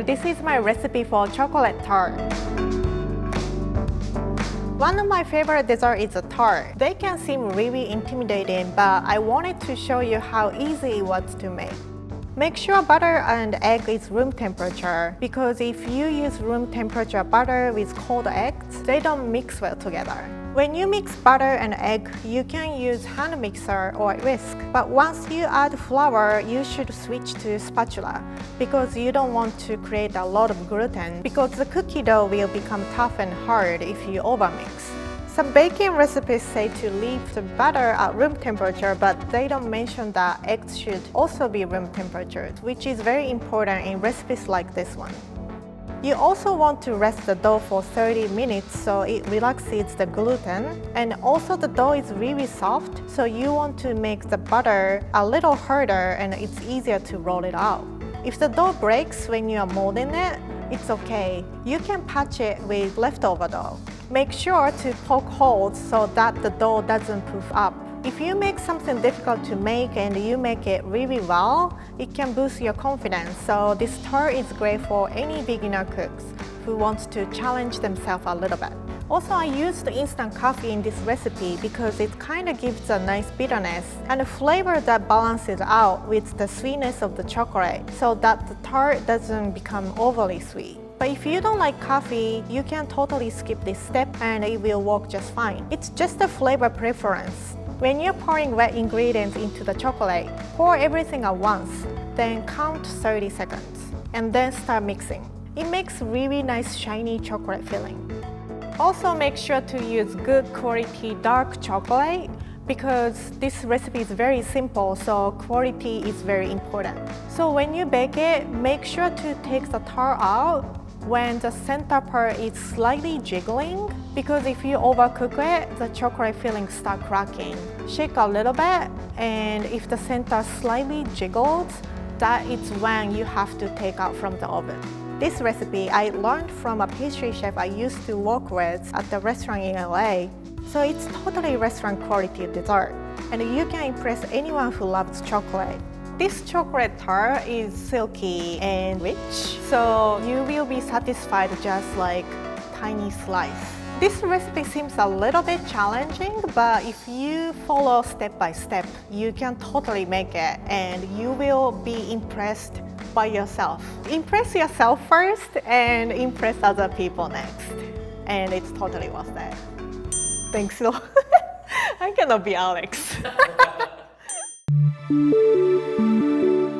this is my recipe for chocolate tart. One of my favorite desserts is a tart. They can seem really intimidating, but I wanted to show you how easy it was to make. Make sure butter and egg is room temperature, because if you use room temperature butter with cold eggs, they don't mix well together. When you mix butter and egg, you can use hand mixer or whisk. But once you add flour, you should switch to spatula, because you don't want to create a lot of gluten, because the cookie dough will become tough and hard if you overmix. Some baking recipes say to leave the butter at room temperature, but they don't mention that eggs should also be room temperature, which is very important in recipes like this one. You also want to rest the dough for 30 minutes so it relaxes the gluten, and also the dough is really soft, so you want to make the butter a little harder and it's easier to roll it out. If the dough breaks when you are molding it, it's okay. You can patch it with leftover dough. Make sure to poke holes so that the dough doesn't puff up. If you make something difficult to make and you make it really well, it can boost your confidence. So this tart is great for any beginner cooks who wants to challenge themselves a little bit. Also, I used instant coffee in this recipe because it kind of gives a nice bitterness and a flavor that balances out with the sweetness of the chocolate so that the tart doesn't become overly sweet. But if you don't like coffee, you can totally skip this step and it will work just fine. It's just a flavor preference. When you're pouring wet ingredients into the chocolate, pour everything at once, then count 30 seconds, and then start mixing. It makes really nice shiny chocolate filling. Also make sure to use good quality dark chocolate, because this recipe is very simple, so quality is very important. So when you bake it, make sure to take the tart out when the center part is slightly jiggling, because if you overcook it, the chocolate filling starts cracking. Shake a little bit, and if the center slightly jiggles, that is when you have to take out from the oven. This recipe I learned from a pastry chef I used to work with at the restaurant in LA. So it's totally restaurant quality dessert, and you can impress anyone who loves chocolate. This chocolate tart is silky and rich, so you will be satisfied just like tiny slice. This recipe seems a little bit challenging, but if you follow step by step, you can totally make it and you will be impressed by yourself. Impress yourself first and impress other people next. And it's totally worth it. Thanks a lot. I cannot be Alex.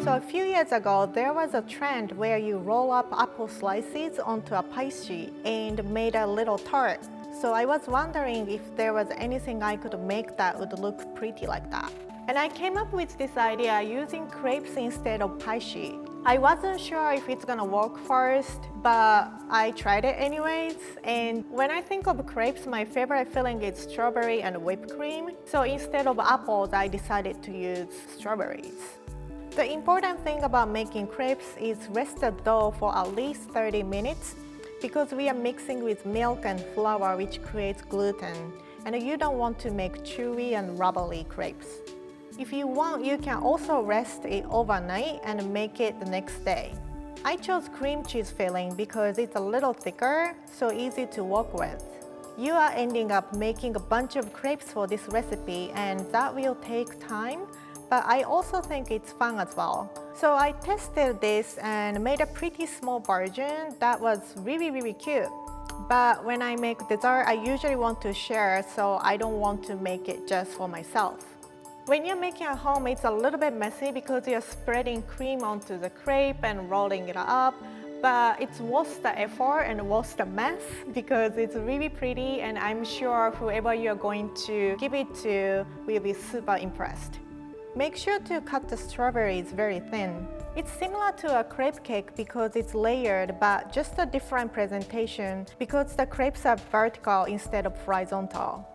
So a few years ago, there was a trend where you roll up apple slices onto a pastry and made a little tart. So I was wondering if there was anything I could make that would look pretty like that. And I came up with this idea using crepes instead of pastry. I wasn't sure if it's gonna work first, but I tried it anyways. And when I think of crepes, my favorite filling is strawberry and whipped cream. So instead of apples, I decided to use strawberries. The important thing about making crepes is rest the dough for at least 30 minutes, because we are mixing with milk and flour, which creates gluten, and you don't want to make chewy and rubbly crepes. If you want, you can also rest it overnight and make it the next day. I chose cream cheese filling because it's a little thicker, so easy to work with. You are ending up making a bunch of crepes for this recipe, and that will take time, but I also think it's fun as well. So I tested this and made a pretty small version that was really cute. But when I make dessert, I usually want to share, so I don't want to make it just for myself. When you're making at home, it's a little bit messy because you're spreading cream onto the crepe and rolling it up, but it's worth the effort and worth the mess because it's really pretty, and I'm sure whoever you're going to give it to will be super impressed. Make sure to cut the strawberries very thin. It's similar to a crepe cake because it's layered, but just a different presentation because the crepes are vertical instead of horizontal.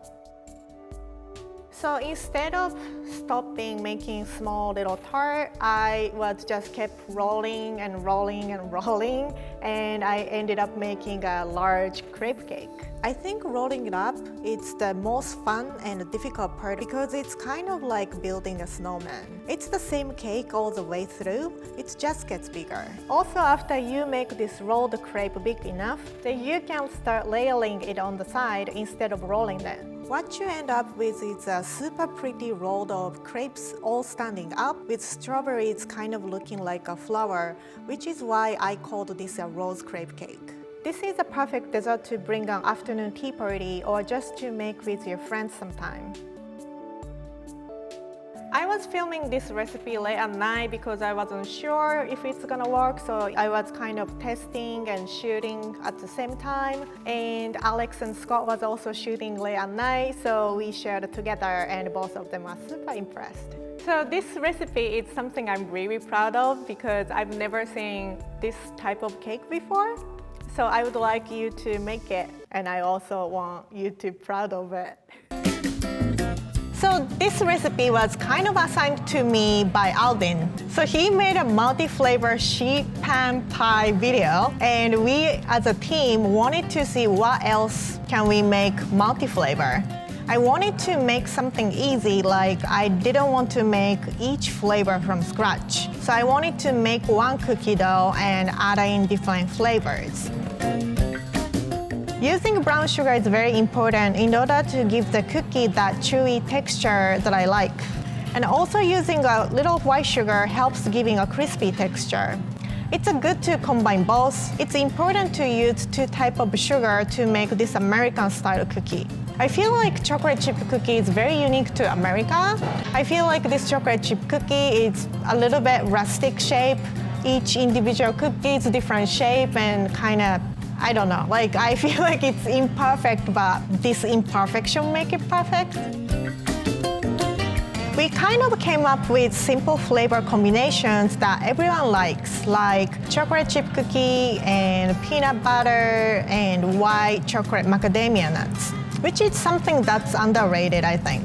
So instead of stopping making small little tart, I was just kept rolling and rolling and rolling, and I ended up making a large crepe cake. I think rolling it up is the most fun and difficult part because it's kind of like building a snowman. It's the same cake all the way through, it just gets bigger. Also, after you make this rolled crepe big enough, then you can start layering it on the side instead of rolling them. What you end up with is a super pretty roll of crepes all standing up with strawberries kind of looking like a flower, which is why I called this a rose crepe cake. This is a perfect dessert to bring an afternoon tea party or just to make with your friends sometime. I was filming this recipe late at night because I wasn't sure if it's gonna work, so I was kind of testing and shooting at the same time. And Alex and Scott was also shooting late at night, so we shared together and both of them are super impressed. So this recipe is something I'm really proud of because I've never seen this type of cake before. So I would like you to make it, and I also want you to be proud of it. So this recipe was kind of assigned to me by Alvin. So he made a multi-flavor sheet pan pie video, and we as a team wanted to see what else can we make multi-flavor. I wanted to make something easy, like I didn't want to make each flavor from scratch. So I wanted to make one cookie dough and add in different flavors. Using brown sugar is very important in order to give the cookie that chewy texture that I like. And also using a little white sugar helps giving a crispy texture. It's good to combine both. It's important to use two types of sugar to make this American style cookie. I feel like chocolate chip cookie is very unique to America. I feel like this chocolate chip cookie is a little bit rustic shape. Each individual cookie is different shape and kind of, I don't know, like I feel like it's imperfect, but this imperfection make it perfect. We kind of came up with simple flavor combinations that everyone likes, like chocolate chip cookie and peanut butter and white chocolate macadamia nuts, which is something that's underrated, I think.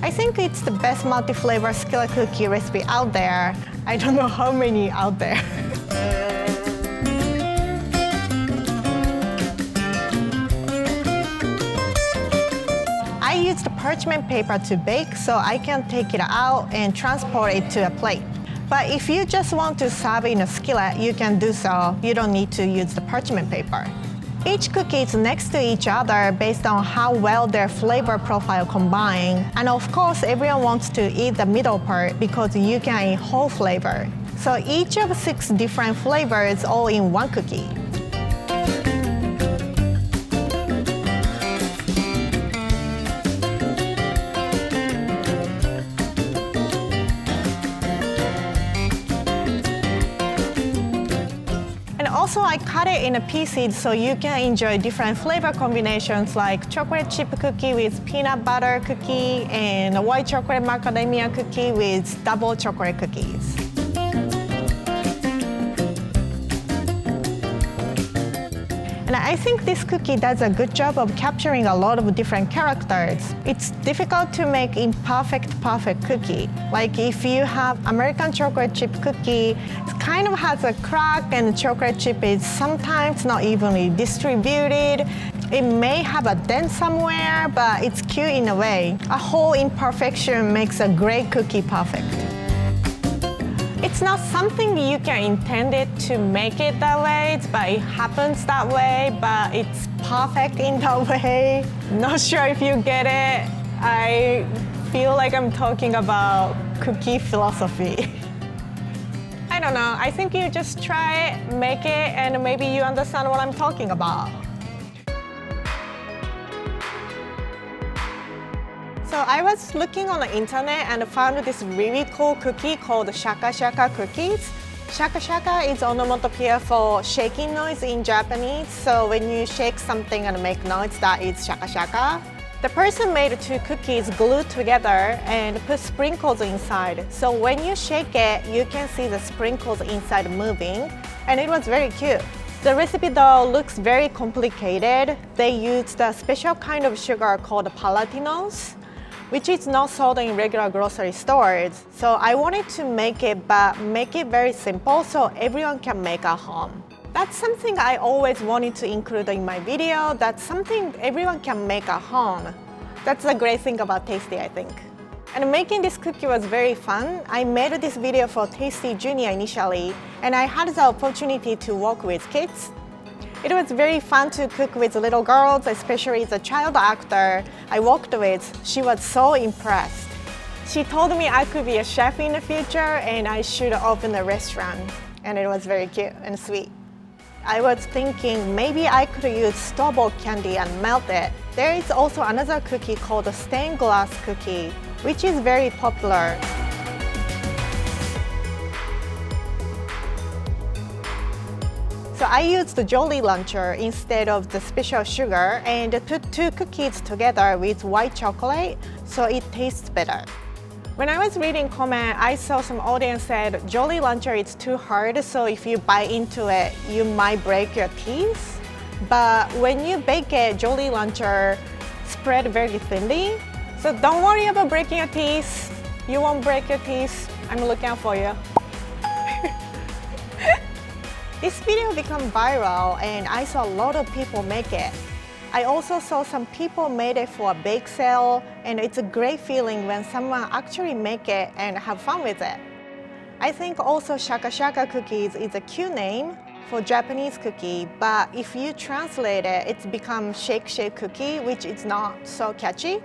I think it's the best multi-flavor skillet cookie recipe out there. I don't know how many out there. I used parchment paper to bake so I can take it out and transport it to a plate. But if you just want to serve in a skillet, you can do so. You don't need to use the parchment paper. Each cookie is next to each other based on how well their flavor profile combine. And of course, everyone wants to eat the middle part because you can eat whole flavor. So each of 6 different flavors all in one cookie. Also, I cut it in pieces so you can enjoy different flavor combinations like chocolate chip cookie with peanut butter cookie and a white chocolate macadamia cookie with double chocolate cookies. And I think this cookie does a good job of capturing a lot of different characters. It's difficult to make perfect cookie. Like if you have American chocolate chip cookie, it kind of has a crack and chocolate chip is sometimes not evenly distributed. It may have a dent somewhere, but it's cute in a way. A whole imperfection makes a great cookie perfect. It's not something you can intend it to make it that way, but it happens that way, but it's perfect in that way. Not sure if you get it. I feel like I'm talking about cookie philosophy. I don't know, I think you just try it, make it, and maybe you understand what I'm talking about. So I was looking on the internet and found this really cool cookie called shaka shaka cookies. Shaka shaka is onomatopoeia for shaking noise in Japanese. So when you shake something and make noise, that is shaka shaka. The person made 2 cookies glued together and put sprinkles inside. So when you shake it, you can see the sprinkles inside moving, and it was very cute. The recipe though looks very complicated. They used a special kind of sugar called palatinose. which is not sold in regular grocery stores. So I wanted to make it, but make it very simple so everyone can make at home. That's something I always wanted to include in my video. That's something everyone can make at home. That's the great thing about Tasty, I think. And making this cookie was very fun. I made this video for Tasty Junior initially, and I had the opportunity to work with kids. It was very fun to cook with little girls, especially the child actor I worked with. She was so impressed. She told me I could be a chef in the future and I should open a restaurant. And it was very cute and sweet. I was thinking maybe I could use store-bought candy and melt it. There is also another cookie called the stained glass cookie, which is very popular. So I used the Jolly Luncher instead of the special sugar and put two cookies together with white chocolate so it tastes better. When I was reading comment, I saw some audience said Jolly Luncher is too hard, so if you bite into it, you might break your teeth. But when you bake it, Jolly Luncher spread very thinly. So don't worry about breaking your teeth. You won't break your teeth. I'm looking out for you. This video became viral and I saw a lot of people make it. I also saw some people made it for a bake sale, and it's a great feeling when someone actually make it and have fun with it. I think also Shaka Shaka cookies is a cute name for Japanese cookie, but if you translate it, it's become Shake Shake cookie, which is not so catchy.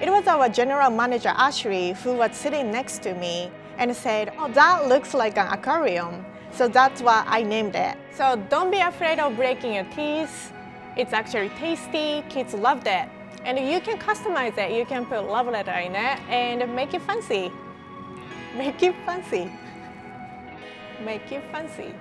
It was our general manager Ashley who was sitting next to me and said, "Oh, that looks like an aquarium." So that's why I named it. So don't be afraid of breaking your teeth. It's actually tasty, kids loved it. And you can customize it. You can put love letter in it and make it fancy. Make it fancy. Make it fancy.